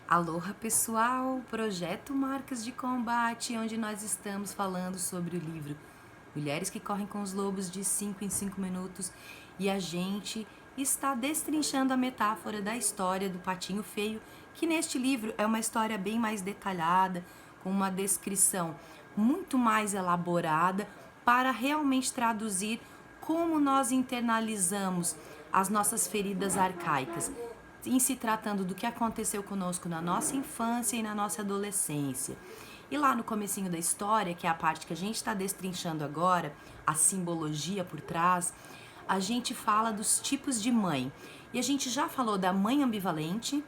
Aloha pessoal, Projeto Marcas de Combate, onde nós estamos falando sobre o livro Mulheres que Correm com os Lobos de 5 em 5 minutos, e a gente está destrinchando a metáfora da história do patinho feio, que neste livro é uma história bem mais detalhada, com uma descrição muito mais elaborada para realmente traduzir como nós internalizamos as nossas feridas arcaicas, em se tratando do que aconteceu conosco na nossa infância e na nossa adolescência. E lá no comecinho da história, que é a parte que a gente está destrinchando agora, a simbologia por trás, a gente fala dos tipos de mãe. E a gente já falou da mãe ambivalente,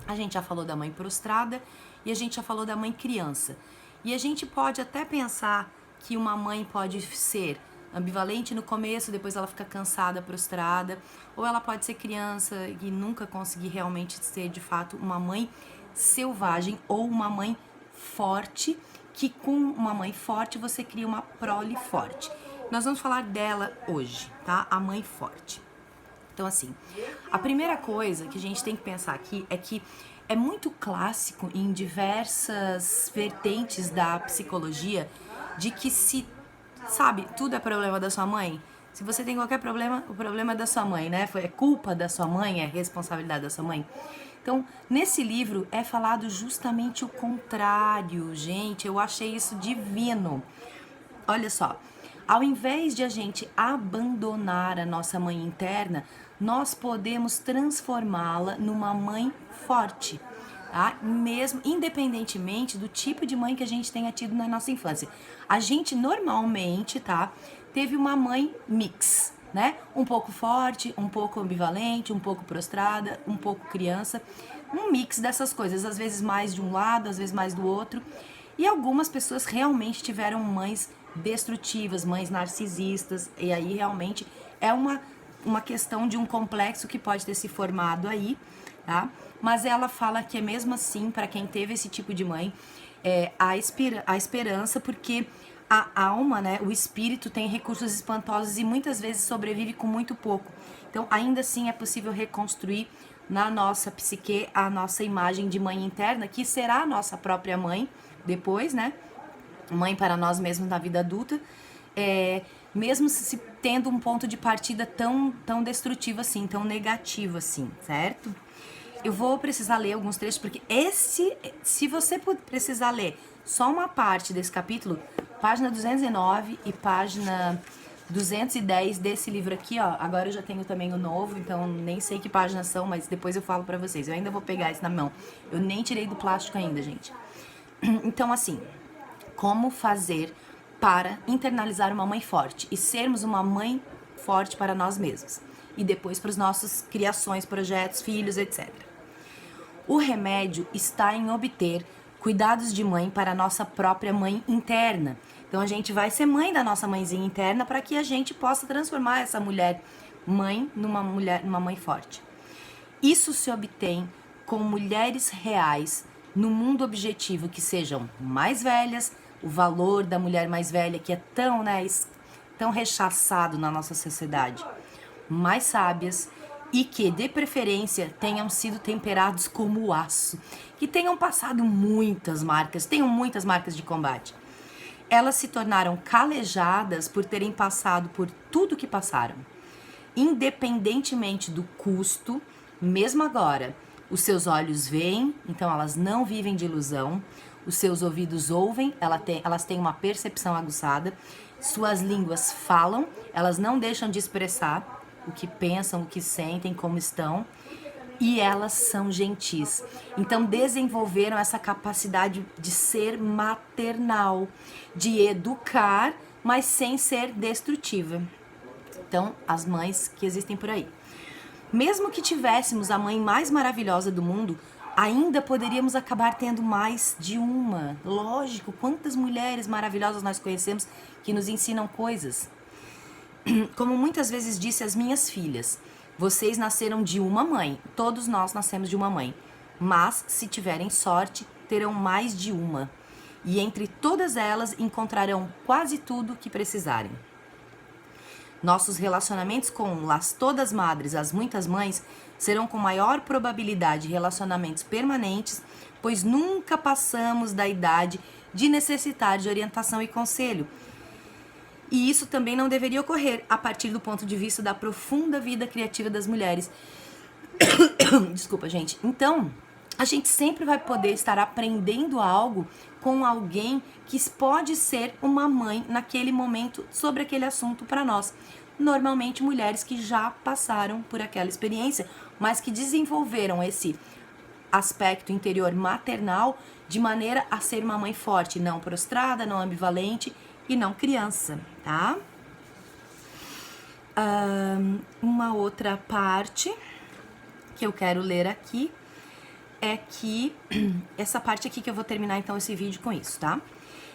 a gente já falou da mãe prostrada e a gente já falou da mãe criança. E a gente pode até pensar que uma mãe pode ser ambivalente no começo, depois ela fica cansada, prostrada, ou ela pode ser criança e nunca conseguir realmente ser de fato uma mãe selvagem ou uma mãe forte, que com uma mãe forte você cria uma prole forte. Nós vamos falar dela hoje, tá? A mãe forte. Então, assim, a primeira coisa que a gente tem que pensar aqui é que é muito clássico em diversas vertentes da psicologia de que sabe, tudo é problema da sua mãe. Se você tem qualquer problema, o problema é da sua mãe, né? É culpa da sua mãe, é responsabilidade da sua mãe. Então, nesse livro é falado justamente o contrário, gente. Eu achei isso divino. Olha só, ao invés de a gente abandonar a nossa mãe interna, nós podemos transformá-la numa mãe forte, tá? Mesmo independentemente do tipo de mãe que a gente tenha tido na nossa infância. A gente normalmente, tá, teve uma mãe mix, né? Um pouco forte, um pouco ambivalente, um pouco prostrada, um pouco criança, um mix dessas coisas, às vezes mais de um lado, às vezes mais do outro. E algumas pessoas realmente tiveram mães destrutivas, mães narcisistas, e aí realmente é uma questão de um complexo que pode ter se formado aí, tá? Mas ela fala que é mesmo assim, para quem teve esse tipo de mãe, a esperança, porque a alma, né, o espírito tem recursos espantosos e muitas vezes sobrevive com muito pouco. Então, ainda assim é possível reconstruir na nossa psique a nossa imagem de mãe interna, que será a nossa própria mãe depois, né? Mãe para nós mesmos na vida adulta, mesmo se tendo um ponto de partida tão destrutivo assim, tão negativo assim, certo? Eu vou precisar ler alguns trechos, porque se você precisar ler só uma parte desse capítulo, página 209 e página 210 desse livro aqui, ó. Agora eu já tenho também o novo, então nem sei que páginas são, mas depois eu falo pra vocês. Eu ainda vou pegar esse na mão. Eu nem tirei do plástico ainda, gente. Então, assim, como fazer para internalizar uma mãe forte e sermos uma mãe forte para nós mesmos e depois para os nossos criações, projetos, filhos, etc. O remédio está em obter cuidados de mãe para a nossa própria mãe interna. Então a gente vai ser mãe da nossa mãezinha interna para que a gente possa transformar essa mulher mãe numa mãe forte. Isso se obtém com mulheres reais no mundo objetivo que sejam mais velhas, o valor da mulher mais velha que é tão rechaçado na nossa sociedade, mais sábias e que, de preferência, tenham sido temperados como aço, que tenham passado tenham muitas marcas de combate. Elas se tornaram calejadas por terem passado por tudo que passaram. Independentemente do custo, mesmo agora, os seus olhos veem, então elas não vivem de ilusão, os seus ouvidos ouvem, elas têm uma percepção aguçada, suas línguas falam, elas não deixam de expressar o que pensam, o que sentem, como estão, e elas são gentis. Então desenvolveram essa capacidade de ser maternal, de educar, mas sem ser destrutiva. Então, as mães que existem por aí. Mesmo que tivéssemos a mãe mais maravilhosa do mundo, ainda poderíamos acabar tendo mais de uma. Lógico, quantas mulheres maravilhosas nós conhecemos que nos ensinam coisas. Como muitas vezes disse às minhas filhas, vocês nasceram de uma mãe, todos nós nascemos de uma mãe, mas se tiverem sorte, terão mais de uma. E entre todas elas encontrarão quase tudo que precisarem. Nossos relacionamentos com las todas madres, as muitas mães, serão com maior probabilidade relacionamentos permanentes, pois nunca passamos da idade de necessitar de orientação e conselho. E isso também não deveria ocorrer a partir do ponto de vista da profunda vida criativa das mulheres. Desculpa, gente. Então, a gente sempre vai poder estar aprendendo algo com alguém que pode ser uma mãe naquele momento sobre aquele assunto para nós. Normalmente mulheres que já passaram por aquela experiência, mas que desenvolveram esse aspecto interior maternal de maneira a ser uma mãe forte, não prostrada, não ambivalente e não criança, tá? Uma outra parte que eu quero ler aqui é que essa parte aqui que eu vou terminar então esse vídeo com isso, tá?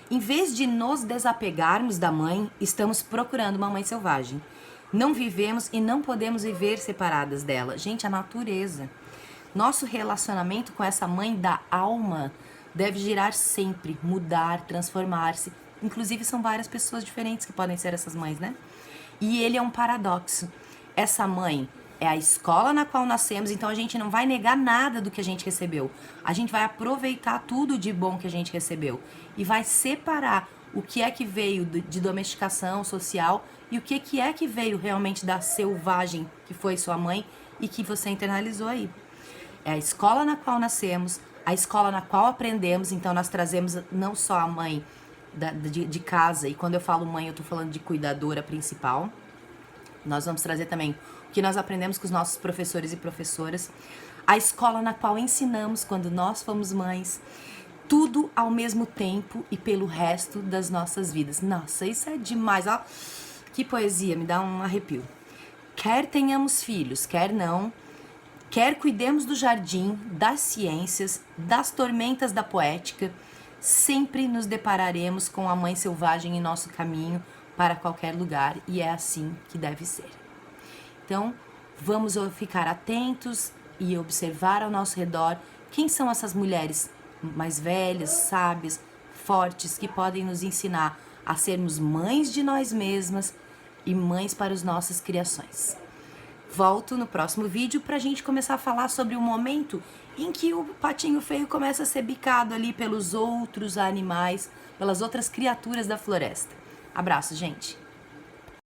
Em vez de nos desapegarmos da mãe, estamos procurando uma mãe selvagem. Não vivemos e não podemos viver separadas dela. Gente, a natureza. Nosso relacionamento com essa mãe da alma deve girar sempre, mudar, transformar-se. Inclusive são várias pessoas diferentes que podem ser essas mães, né? E ele é um paradoxo. Essa mãe é a escola na qual nascemos, então a gente não vai negar nada do que a gente recebeu. A gente vai aproveitar tudo de bom que a gente recebeu e vai separar o que é que veio de domesticação social e o que é que veio realmente da selvagem que foi sua mãe e que você internalizou aí. É a escola na qual nascemos, a escola na qual aprendemos, então nós trazemos não só a mãe de casa, e quando eu falo mãe eu tô falando de cuidadora principal. Nós vamos trazer também o que nós aprendemos com os nossos professores e professoras, a escola na qual ensinamos quando nós fomos mães, tudo ao mesmo tempo e pelo resto das nossas vidas. Nossa, isso é demais, ó. Que poesia, me dá um arrepio. Quer tenhamos filhos, quer não, quer cuidemos do jardim, das ciências, das tormentas da poética, sempre nos depararemos com a mãe selvagem em nosso caminho para qualquer lugar, e é assim que deve ser. Então, vamos ficar atentos e observar ao nosso redor quem são essas mulheres mais velhas, sábias, fortes, que podem nos ensinar a sermos mães de nós mesmas e mães para as nossas criações. Volto no próximo vídeo para a gente começar a falar sobre o momento em que o patinho feio começa a ser bicado ali pelos outros animais, pelas outras criaturas da floresta. Abraço, gente!